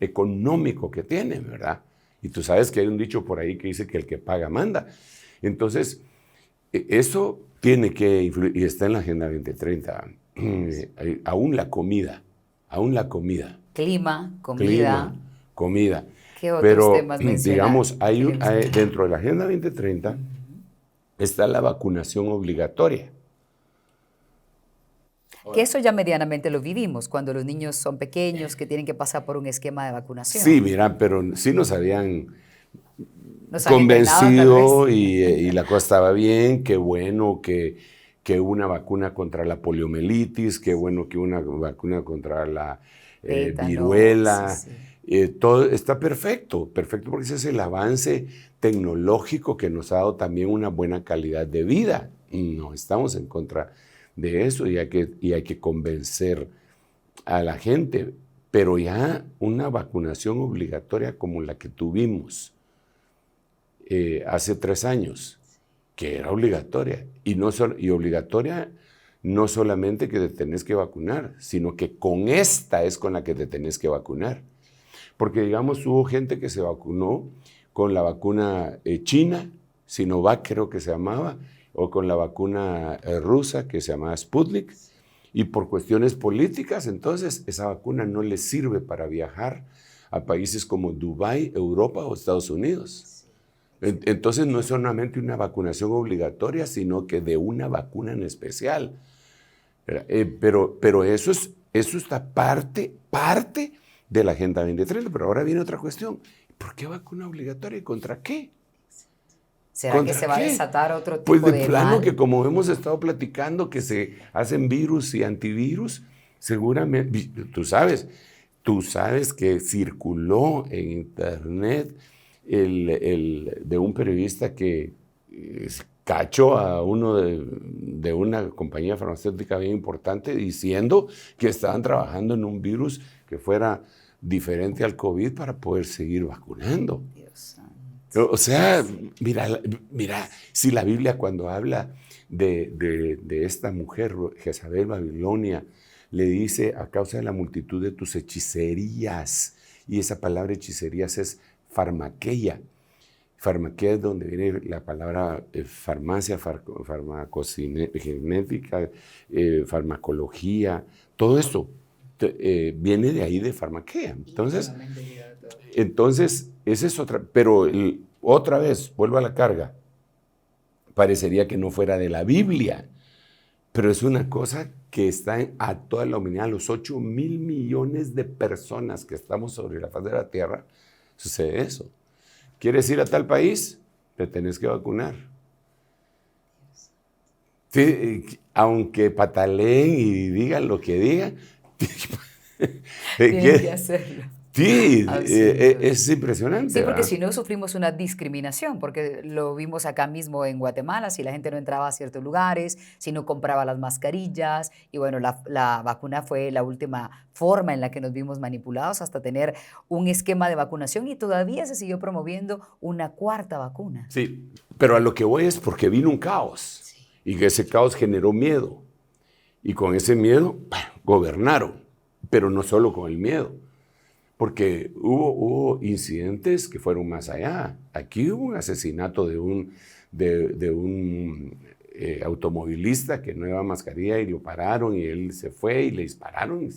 económico que tiene, ¿verdad? Y tú sabes que hay un dicho por ahí que dice que el que paga manda. Entonces, eso tiene que influir, y está en la Agenda 2030, aún la comida. Clima, comida. ¿Qué otros Pero, temas mencionar? digamos, dentro de la Agenda 2030 está la vacunación obligatoria. Que eso ya medianamente lo vivimos, cuando los niños son pequeños, que tienen que pasar por un esquema de vacunación. Sí, mira, pero sí nos habían Nos convencido y la cosa estaba bien, qué bueno que una vacuna contra la poliomielitis, qué bueno que una vacuna contra la viruela, todo está perfecto porque ese es el avance tecnológico que nos ha dado también una buena calidad de vida. No estamos en contra de eso y hay que convencer a la gente, pero ya una vacunación obligatoria como la que tuvimos hace 3 años, que era obligatoria, y obligatoria no solamente que te tenés que vacunar, sino que con esta es con la que te tenés que vacunar. Porque, digamos, hubo gente que se vacunó con la vacuna china, Sinovac creo que se llamaba, o con la vacuna rusa que se llamaba Sputnik, y por cuestiones políticas, entonces esa vacuna no les sirve para viajar a países como Dubái, Europa o Estados Unidos. Entonces no es solamente una vacunación obligatoria, sino que de una vacuna en especial. Pero eso está parte de la Agenda 2030. Pero ahora viene otra cuestión. ¿Por qué vacuna obligatoria y contra qué? ¿Será que se va a desatar otro tipo pues de plano mal? Que como hemos estado platicando que se hacen virus y antivirus, seguramente, tú sabes que circuló en internet de un periodista que cachó a uno de una compañía farmacéutica bien importante diciendo que estaban trabajando en un virus que fuera diferente al COVID para poder seguir vacunando. O sea, mira, si la Biblia cuando habla de esta mujer, Jezabel Babilonia, le dice a causa de la multitud de tus hechicerías, y esa palabra hechicerías es farmaqueia. Farmaqueia es donde viene la palabra farmacia, farmacocinética, farmacología, todo esto viene de ahí de farmaqueia. Entonces, esa es otra, pero otra vez, vuelvo a la carga, parecería que no fuera de la Biblia, pero es una cosa que está a toda la humanidad, los 8.000 millones de personas que estamos sobre la faz de la tierra, sucede eso. ¿Quieres ir a tal país? Te tenés que vacunar. Sí, aunque pataleen y digan lo que digan, tienen que hacerlo. Sí, es impresionante. Sí, porque ¿verdad? si no sufrimos una discriminación, porque lo vimos acá mismo en Guatemala, si la gente no entraba a ciertos lugares, si no compraba las mascarillas, y bueno, la vacuna fue la última forma en la que nos vimos manipulados hasta tener un esquema de vacunación y todavía se siguió promoviendo una 4ª vacuna. Sí, pero a lo que voy es porque vino un caos y que ese caos generó miedo y con ese miedo gobernaron, pero no solo con el miedo. Porque hubo incidentes que fueron más allá. Aquí hubo un asesinato de un automovilista que no llevaba mascarilla y lo pararon y él se fue y le dispararon y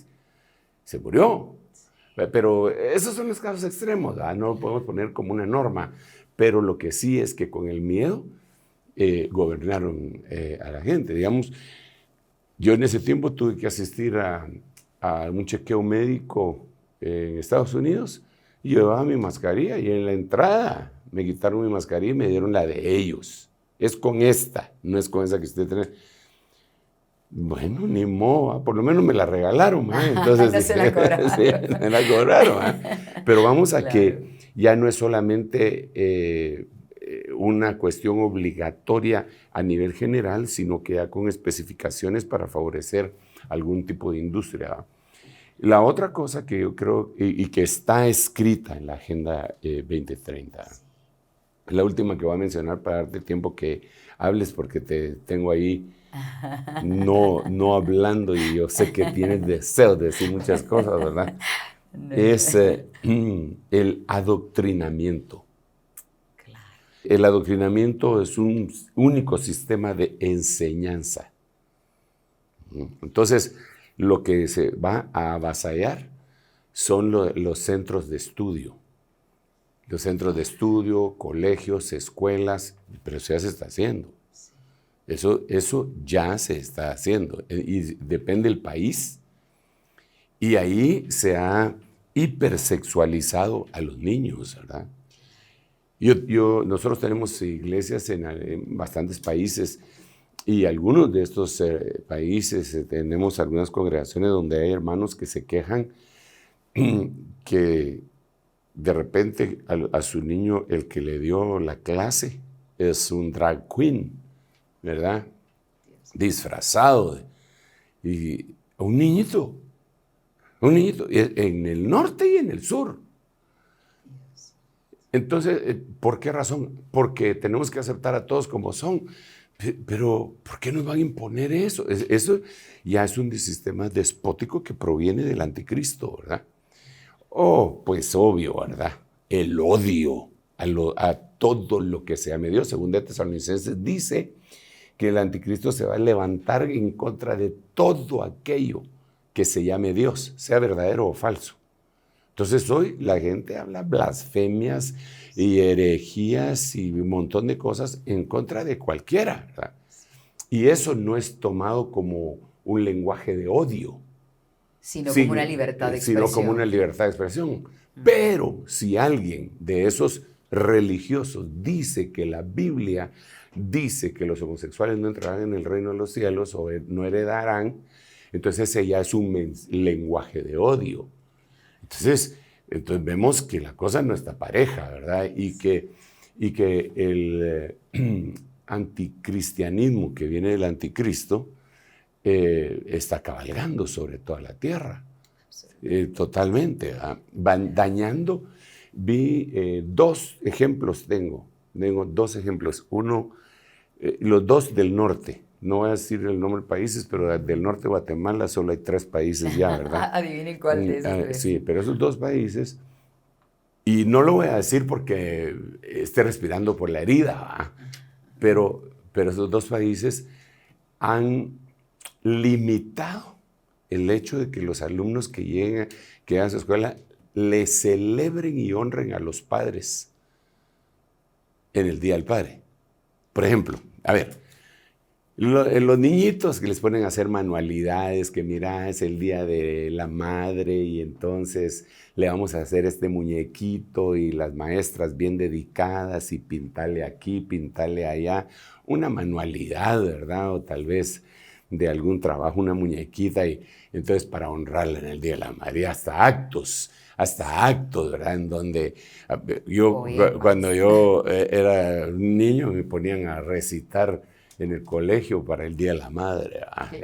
se murió. Pero esos son los casos extremos, ¿verdad? No lo podemos poner como una norma. Pero lo que sí es que con el miedo gobernaron a la gente. Digamos, yo en ese tiempo tuve que asistir a un chequeo médico en Estados Unidos, y llevaba mi mascarilla y en la entrada me quitaron mi mascarilla y me dieron la de ellos. Es con esta, no es con esa que usted tiene. Bueno, ni modo, por lo menos me la regalaron. Entonces, no se la cobraron. Sí, me la cobraron. Pero vamos a que ya no es solamente una cuestión obligatoria a nivel general, sino que ya con especificaciones para favorecer algún tipo de industria. La otra cosa que yo creo y que está escrita en la Agenda 2030, la última que voy a mencionar para darte tiempo que hables porque te tengo ahí no hablando y yo sé que tienes deseo de decir muchas cosas, ¿verdad? Es el adoctrinamiento. Claro. El adoctrinamiento es un único sistema de enseñanza. Entonces, lo que se va a avasallar son los centros de estudio. Los centros de estudio, colegios, escuelas, pero eso ya se está haciendo. Eso ya se está haciendo. Y depende del país. Y ahí se ha hipersexualizado a los niños, ¿verdad? Nosotros tenemos iglesias en bastantes países. Y algunos de estos países tenemos algunas congregaciones donde hay hermanos que se quejan que de repente a su niño el que le dio la clase es un drag queen, ¿verdad? Disfrazado. Y un niñito, en el norte y en el sur. Entonces, ¿por qué razón? Porque tenemos que aceptar a todos como son. Pero, ¿por qué nos van a imponer eso? Eso ya es un sistema despótico que proviene del anticristo, ¿verdad? Oh, pues obvio, ¿verdad? El odio a todo lo que se llame Dios. Según de Tesalonicenses dice que el anticristo se va a levantar en contra de todo aquello que se llame Dios, sea verdadero o falso. Entonces hoy la gente habla blasfemias y herejías y un montón de cosas en contra de cualquiera, ¿verdad? Y eso no es tomado como un lenguaje de odio, sino como una libertad de expresión. Sino como una libertad de expresión. Pero si alguien de esos religiosos dice que la Biblia dice que los homosexuales no entrarán en el reino de los cielos o no heredarán, entonces ese ya es un lenguaje de odio. Entonces vemos que la cosa no está pareja, ¿verdad? Y que el anticristianismo que viene del anticristo está cabalgando sobre toda la tierra. Totalmente. Dañando. Vi dos ejemplos, tengo dos ejemplos. Uno, los dos del norte. No voy a decir el nombre de países, pero del norte de Guatemala solo hay 3 países ya, ¿verdad? Adivinen cuál de esos 3. Sí, pero esos 2 países, y no lo voy a decir porque esté respirando por la herida, ¿verdad? Pero esos 2 países han limitado el hecho de que los alumnos que llegan a su escuela le celebren y honren a los padres en el Día del Padre. Por ejemplo, a ver, los niñitos que les ponen a hacer manualidades, que mira, es el Día de la Madre y entonces le vamos a hacer este muñequito y las maestras bien dedicadas y pintarle aquí, pintarle allá, una manualidad, ¿verdad? O tal vez de algún trabajo, una muñequita y entonces para honrarla en el Día de la Madre, hasta actos, ¿verdad? En donde cuando yo era un niño me ponían a recitar en el colegio para el Día de la Madre.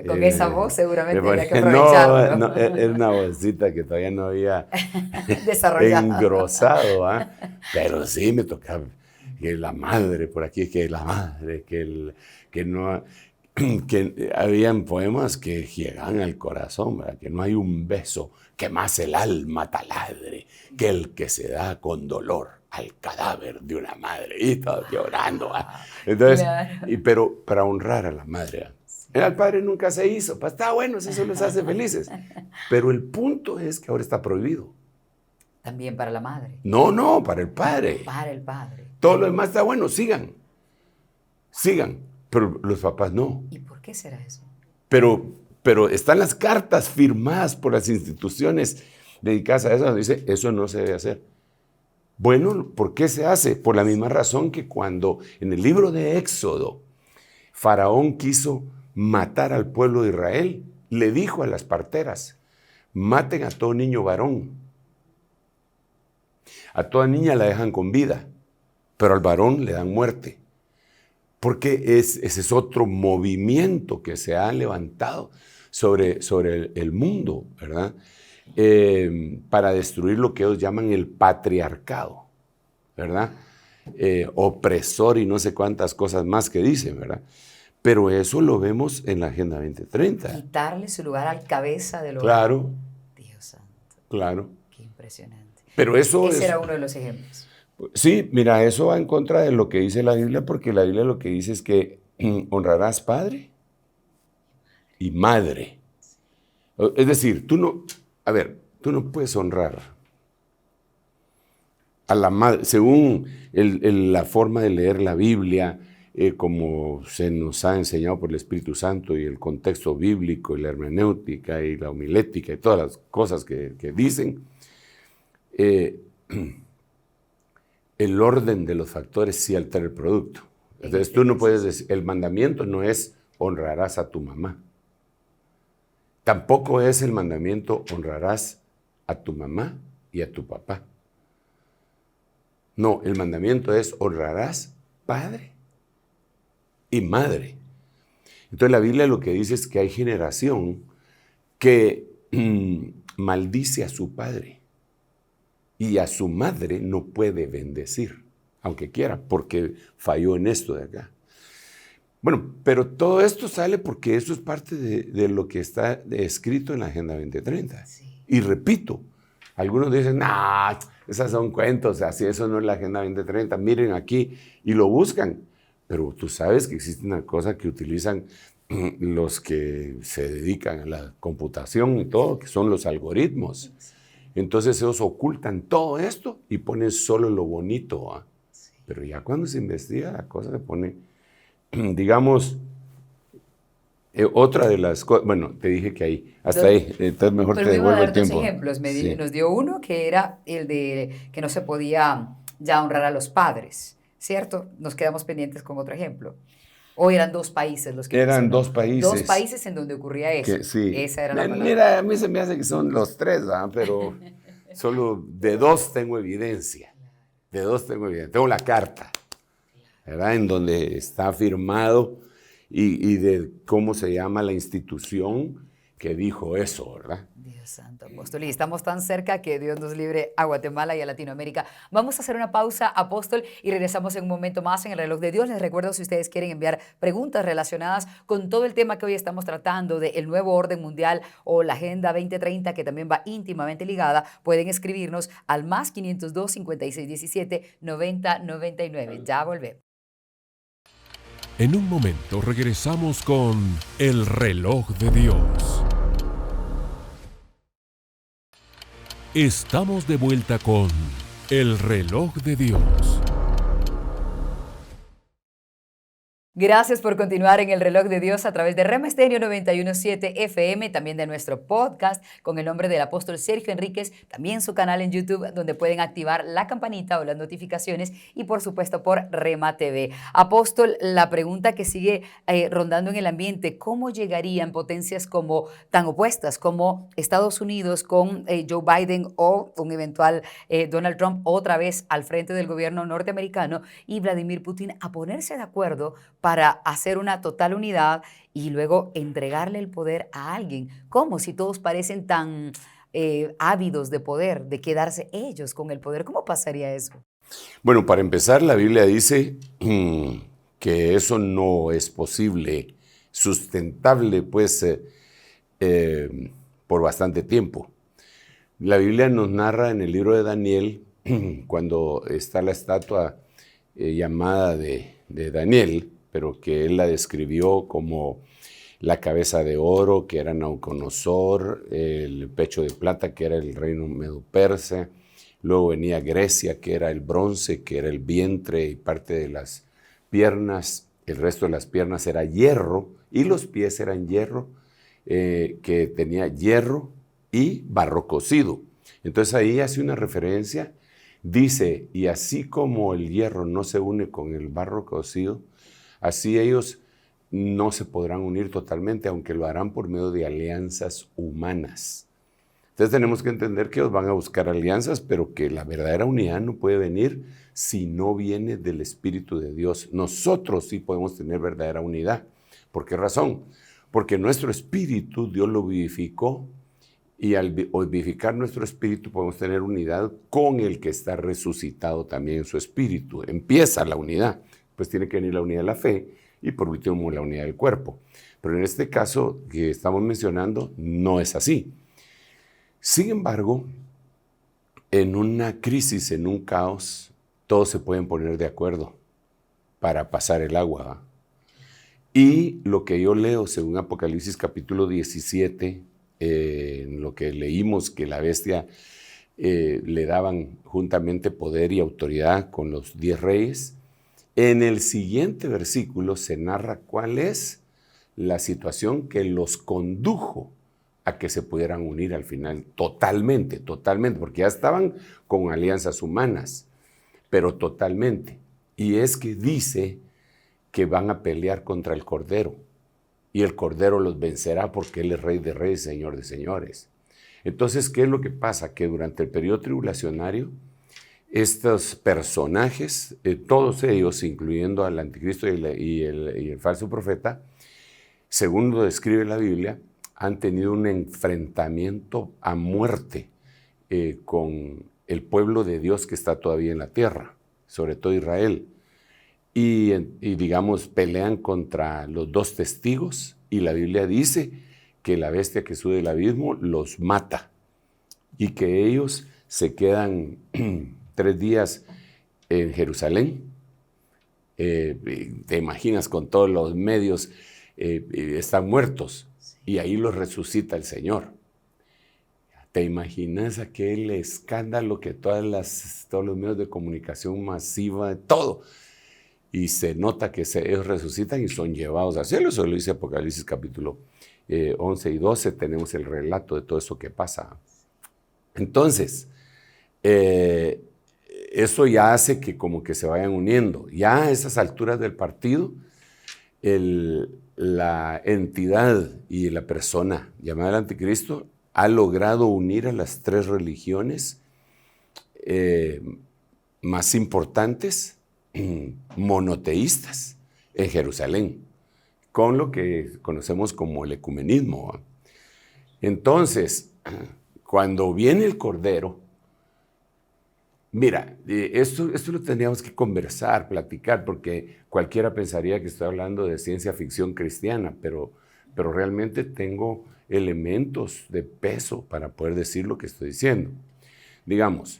Con esa voz seguramente había que aprovecharlo. No, era una vocita que todavía no había desarrollado. Engrosado, pero sí me tocaba que la madre por aquí, que la madre, que habían poemas que llegaban al corazón, ¿verdad? Que no hay un beso que más el alma taladre que el que se da con dolor al cadáver de una madre, y todos llorando. Entonces, claro. Pero para honrar a la madre. Al padre nunca se hizo, pues está bueno, eso los hace felices. Pero el punto es que ahora está prohibido. También para la madre. No, para el padre. Para el padre. Todo lo demás está bueno, sigan. Pero los papás no. ¿Y por qué será eso? Pero están las cartas firmadas por las instituciones dedicadas a eso, donde dice, eso no se debe hacer. Bueno, ¿por qué se hace? Por la misma razón que cuando en el libro de Éxodo, Faraón quiso matar al pueblo de Israel, le dijo a las parteras, maten a todo niño varón. A toda niña la dejan con vida, pero al varón le dan muerte. Porque ese es otro movimiento que se ha levantado sobre el mundo, ¿verdad? para destruir lo que ellos llaman el patriarcado, ¿verdad? Opresor y no sé cuántas cosas más que dicen, ¿verdad? Pero eso lo vemos en la Agenda 2030. Quitarle su lugar al cabeza del hogar. Claro. Dios santo. Claro. Qué impresionante. Pero eso Ese era uno de los ejemplos. Sí, mira, eso va en contra de lo que dice la Biblia, porque la Biblia lo que dice es que honrarás padre y madre. Es decir, tú no puedes honrar a la madre, según la forma de leer la Biblia, como se nos ha enseñado por el Espíritu Santo y el contexto bíblico y la hermenéutica y la homilética y todas las cosas que dicen, el orden de los factores sí altera el producto. Entonces tú no puedes decir, el mandamiento no es honrarás a tu mamá. Tampoco es el mandamiento honrarás a tu mamá y a tu papá. No, el mandamiento es honrarás padre y madre. Entonces la Biblia lo que dice es que hay generación que maldice a su padre y a su madre no puede bendecir, aunque quiera, porque falló en esto de acá. Bueno, pero todo esto sale porque eso es parte de lo que está escrito en la Agenda 2030. Sí. Y repito, algunos dicen, nah, esas son cuentos, así eso no es la Agenda 2030, miren aquí, y lo buscan. Pero tú sabes que existe una cosa que utilizan los que se dedican a la computación y todo, que son los algoritmos. Entonces ellos ocultan todo esto y ponen solo lo bonito. ¿Ah? Sí. Pero ya cuando se investiga la cosa se pone, digamos, otra de las cosas, bueno, te dije que ahí, hasta ahí, entonces mejor te devuelvo el tiempo. Ejemplos. Nos dio uno que era el de que no se podía ya honrar a los padres, ¿cierto? Nos quedamos pendientes con otro ejemplo. ¿O eran dos países los que eran dos países? Dos países en donde ocurría eso. Que, sí. Esa era la palabra. Mira, a mí se me hace que son los tres, ¿verdad? Pero solo de dos tengo evidencia. De dos tengo evidencia. Tengo la carta, ¿verdad? En donde está firmado y de cómo se llama la institución que dijo eso, ¿verdad? Dios santo, apóstol. Y estamos tan cerca que Dios nos libre a Guatemala y a Latinoamérica. Vamos a hacer una pausa, apóstol, y regresamos en un momento más en el reloj de Dios. Les recuerdo, si ustedes quieren enviar preguntas relacionadas con todo el tema que hoy estamos tratando del nuevo orden mundial o la Agenda 2030, que también va íntimamente ligada, pueden escribirnos al más 502 5617 9099. Ya volvemos. En un momento regresamos con El Reloj de Dios. Estamos de vuelta con El Reloj de Dios. Gracias por continuar en El Reloj de Dios a través de Rema Estéreo 91.7 FM, también de nuestro podcast con el nombre del apóstol Sergio Enríquez, también su canal en YouTube donde pueden activar la campanita o las notificaciones y por supuesto por Rema TV. Apóstol, la pregunta que sigue rondando en el ambiente, ¿cómo llegarían potencias como tan opuestas como Estados Unidos con Joe Biden o un eventual Donald Trump otra vez al frente del gobierno norteamericano y Vladimir Putin a ponerse de acuerdo para hacer una total unidad y luego entregarle el poder a alguien? ¿Cómo? Si todos parecen tan ávidos de poder, de quedarse ellos con el poder, ¿cómo pasaría eso? Bueno, para empezar, la Biblia dice que eso no es posible, sustentable, pues, por bastante tiempo. La Biblia nos narra en el libro de Daniel, cuando está la estatua llamada de Daniel, pero que él la describió como la cabeza de oro, que era Nabucodonosor, el pecho de plata, que era el reino medo-persa, luego venía Grecia, que era el bronce, que era el vientre y parte de las piernas, el resto de las piernas era hierro, y los pies eran hierro, que tenía hierro y barro cocido. Entonces ahí hace una referencia, dice, y así como el hierro no se une con el barro cocido, así ellos no se podrán unir totalmente, aunque lo harán por medio de alianzas humanas. Entonces tenemos que entender que ellos van a buscar alianzas, pero que la verdadera unidad no puede venir si no viene del Espíritu de Dios. Nosotros sí podemos tener verdadera unidad. ¿Por qué razón? Porque nuestro espíritu Dios lo vivificó Y al vivificar nuestro espíritu podemos tener unidad con el que está resucitado también en su espíritu. Empieza la unidad, pues tiene que venir la unidad de la fe y por último la unidad del cuerpo. Pero en este caso que estamos mencionando no es así. Sin embargo, en una crisis, en un caos, todos se pueden poner de acuerdo para pasar el agua, ¿va? Y lo que yo leo según Apocalipsis capítulo 17, en lo que leímos que la bestia le daban juntamente poder y autoridad con los 10 reyes, en el siguiente versículo se narra cuál es la situación que los condujo a que se pudieran unir al final totalmente, porque ya estaban con alianzas humanas, pero totalmente. Y es que dice que van a pelear contra el Cordero, y el Cordero los vencerá porque Él es Rey de Reyes, Señor de Señores. Entonces, ¿qué es lo que pasa? Que durante el periodo tribulacionario, estos personajes, todos ellos, incluyendo al anticristo y el falso profeta, según lo describe la Biblia, han tenido un enfrentamiento a muerte con el pueblo de Dios que está todavía en la tierra, sobre todo Israel. Y digamos, pelean contra los 2 testigos y la Biblia dice que la bestia que sube del abismo los mata y que ellos se quedan 3 días en Jerusalén. Te imaginas, con todos los medios, están muertos y ahí los resucita el Señor. ¿Te imaginas aquel escándalo que todos los medios de comunicación masiva, todo? Y se nota que ellos resucitan y son llevados al cielo. Eso lo dice Apocalipsis capítulo 11 y 12. Tenemos el relato de todo eso que pasa. Entonces, eso ya hace que como que se vayan uniendo. Ya a esas alturas del partido, la entidad y la persona llamada el anticristo ha logrado unir a las 3 religiones más importantes, monoteístas en Jerusalén, con lo que conocemos como el ecumenismo, ¿va? Entonces, cuando viene el Cordero, mira, esto lo tendríamos que conversar, platicar, porque cualquiera pensaría que estoy hablando de ciencia ficción cristiana, pero realmente tengo elementos de peso para poder decir lo que estoy diciendo. Digamos,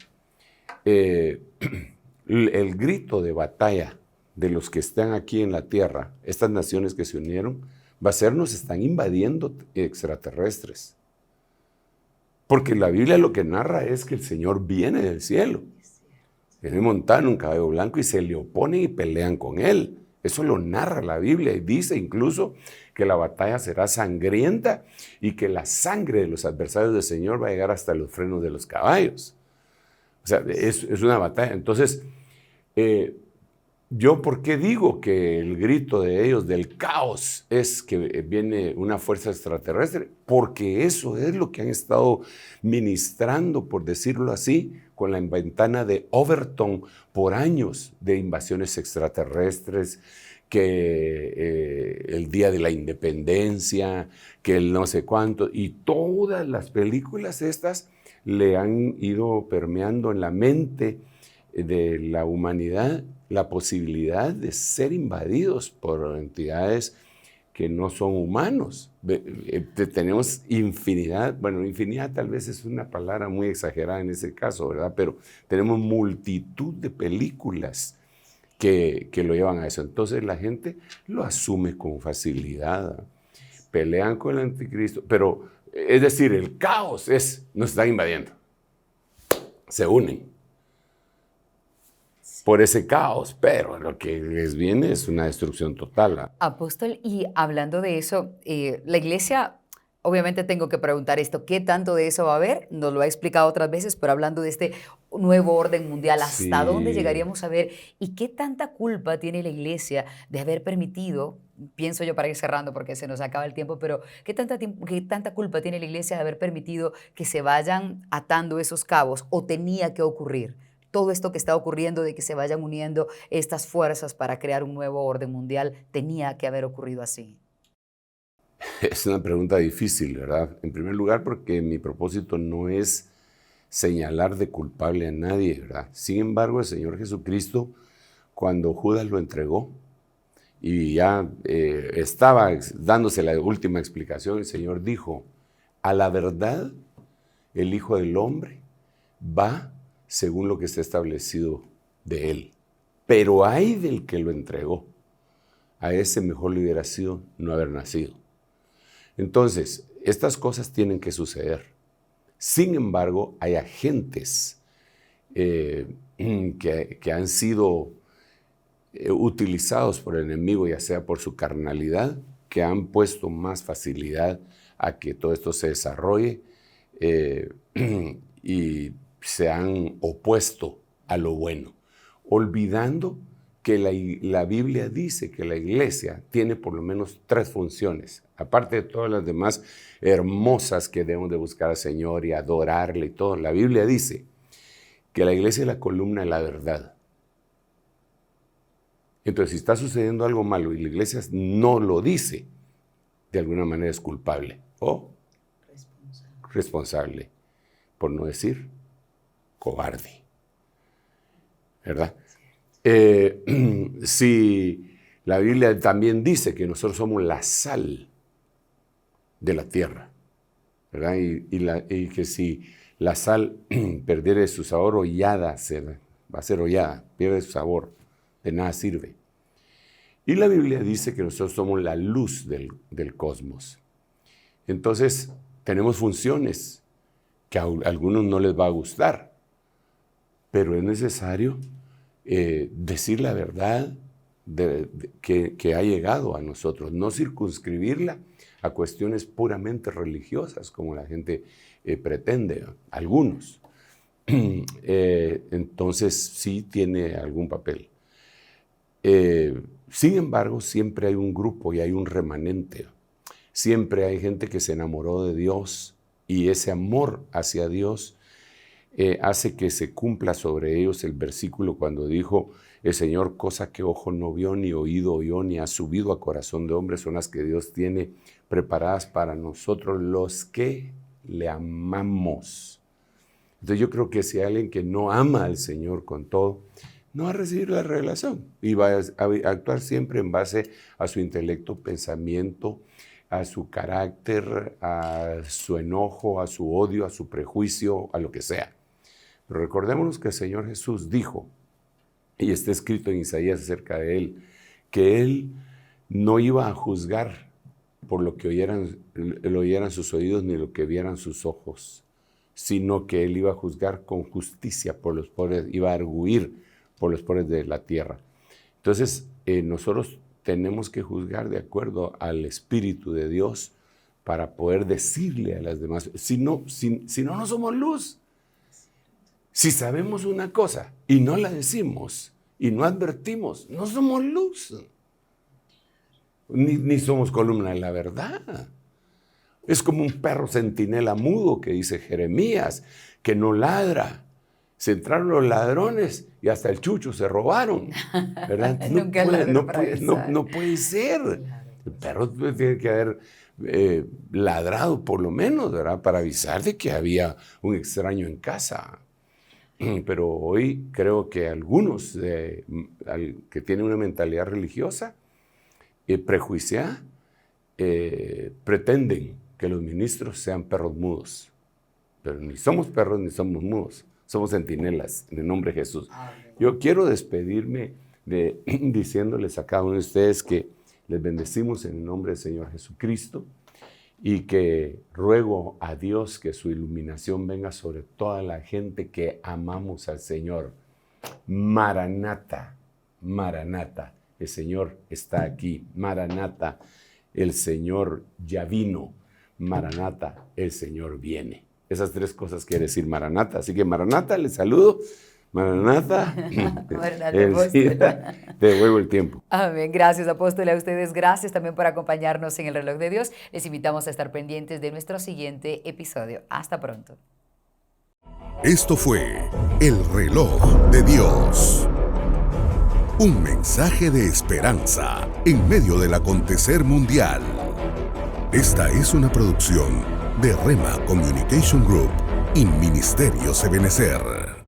el grito de batalla de los que están aquí en la tierra, estas naciones que se unieron, va a ser: nos están invadiendo extraterrestres. Porque la Biblia lo que narra es que el Señor viene del cielo. Viene montado en un caballo blanco y se le oponen y pelean con Él. Eso lo narra la Biblia y dice incluso que la batalla será sangrienta y que la sangre de los adversarios del Señor va a llegar hasta los frenos de los caballos. O sea, es una batalla. Entonces, yo, ¿por qué digo que el grito de ellos del caos es que viene una fuerza extraterrestre? Porque eso es lo que han estado ministrando, por decirlo así, con la ventana de Overton por años, de invasiones extraterrestres, que el Día de la Independencia, que el no sé cuánto, y todas las películas estas le han ido permeando en la mente de la humanidad la posibilidad de ser invadidos por entidades que no son humanos. Tenemos infinidad, bueno, infinidad tal vez es una palabra muy exagerada en ese caso, ¿verdad? Pero tenemos multitud de películas que lo llevan a eso. Entonces la gente lo asume con facilidad, pelean con el anticristo, pero es decir, el caos nos está invadiendo. Se unen por ese caos, pero lo que les viene es una destrucción total. Apóstol, y hablando de eso, la iglesia, obviamente tengo que preguntar esto, ¿qué tanto de eso va a haber? Nos lo ha explicado otras veces, pero hablando de este nuevo orden mundial, ¿hasta dónde llegaríamos a ver? ¿Y qué tanta culpa tiene la iglesia de haber permitido, pienso yo para ir cerrando porque se nos acaba el tiempo, pero qué tanta culpa tiene la iglesia de haber permitido que se vayan atando esos cabos, o tenía que ocurrir? Todo esto que está ocurriendo de que se vayan uniendo estas fuerzas para crear un nuevo orden mundial, tenía que haber ocurrido así. Es una pregunta difícil, ¿verdad? En primer lugar, porque mi propósito no es señalar de culpable a nadie, ¿verdad? Sin embargo, el Señor Jesucristo, cuando Judas lo entregó y ya estaba dándose la última explicación, el Señor dijo: a la verdad, el Hijo del Hombre va según lo que está establecido de él. Pero ay del que lo entregó. A ese mejor le hubiera sido no haber nacido. Entonces, estas cosas tienen que suceder. Sin embargo, hay agentes que han sido utilizados por el enemigo, ya sea por su carnalidad, que han puesto más facilidad a que todo esto se desarrolle y se han opuesto a lo bueno, olvidando que la Biblia dice que la iglesia tiene por lo menos 3 funciones, aparte de todas las demás hermosas que debemos de buscar al Señor y adorarle y todo. La Biblia dice que la iglesia es la columna de la verdad. Entonces, si está sucediendo algo malo y la iglesia no lo dice, de alguna manera es culpable o responsable, por no decir cobarde, ¿verdad? Si la Biblia también dice que nosotros somos la sal de la tierra, ¿verdad? Y que si la sal perdiera su sabor, va a ser hollada, pierde su sabor, de nada sirve. Y la Biblia dice que nosotros somos la luz del cosmos. Entonces, tenemos funciones que a algunos no les va a gustar, pero es necesario decir la verdad que ha llegado a nosotros, no circunscribirla a cuestiones puramente religiosas, como la gente pretende, algunos. Entonces, sí tiene algún papel. Sin embargo, siempre hay un grupo y hay un remanente. Siempre hay gente que se enamoró de Dios y ese amor hacia Dios hace que se cumpla sobre ellos el versículo cuando dijo: el Señor, cosa que ojo no vio, ni oído oyó, ni ha subido a corazón de hombre, son las que Dios tiene preparadas para nosotros los que le amamos. Entonces yo creo que si hay alguien que no ama al Señor con todo, no va a recibir la revelación y va a actuar siempre en base a su intelecto, pensamiento, a su carácter, a su enojo, a su odio, a su prejuicio, a lo que sea. Pero recordémonos que el Señor Jesús dijo, y está escrito en Isaías acerca de Él, que Él no iba a juzgar por lo que oyeran sus oídos ni lo que vieran sus ojos, sino que Él iba a juzgar con justicia por los pobres, iba a arguir por los pobres de la tierra. Entonces, nosotros tenemos que juzgar de acuerdo al Espíritu de Dios para poder decirle a las demás. Si no somos luz. Si sabemos una cosa y no la decimos y no advertimos, no somos luz. Ni somos columna de la verdad. Es como un perro centinela mudo que dice Jeremías, que no ladra. Se entraron los ladrones y hasta el chucho se robaron, ¿verdad? No puede ser. El perro tiene que haber ladrado por lo menos, ¿verdad? Para avisar de que había un extraño en casa. Pero hoy creo que algunos que tienen una mentalidad religiosa prejuiciada pretenden que los ministros sean perros mudos. Pero ni somos perros ni somos mudos. Somos centinelas, en el nombre de Jesús. Yo quiero despedirme diciéndoles a cada uno de ustedes que les bendecimos en el nombre del Señor Jesucristo y que ruego a Dios que su iluminación venga sobre toda la gente que amamos al Señor. Maranata, Maranata, el Señor está aquí. Maranata, el Señor ya vino. Maranata, el Señor viene. Esas 3 cosas quiere decir Maranata. Así que Maranata, les saludo. Maranata. Te devuelvo el tiempo. Amén. Gracias, apóstol, a ustedes. Gracias también por acompañarnos en el Reloj de Dios. Les invitamos a estar pendientes de nuestro siguiente episodio. Hasta pronto. Esto fue El Reloj de Dios. Un mensaje de esperanza en medio del acontecer mundial. Esta es una producción de Rema Communication Group y Ministerio Ebenecer.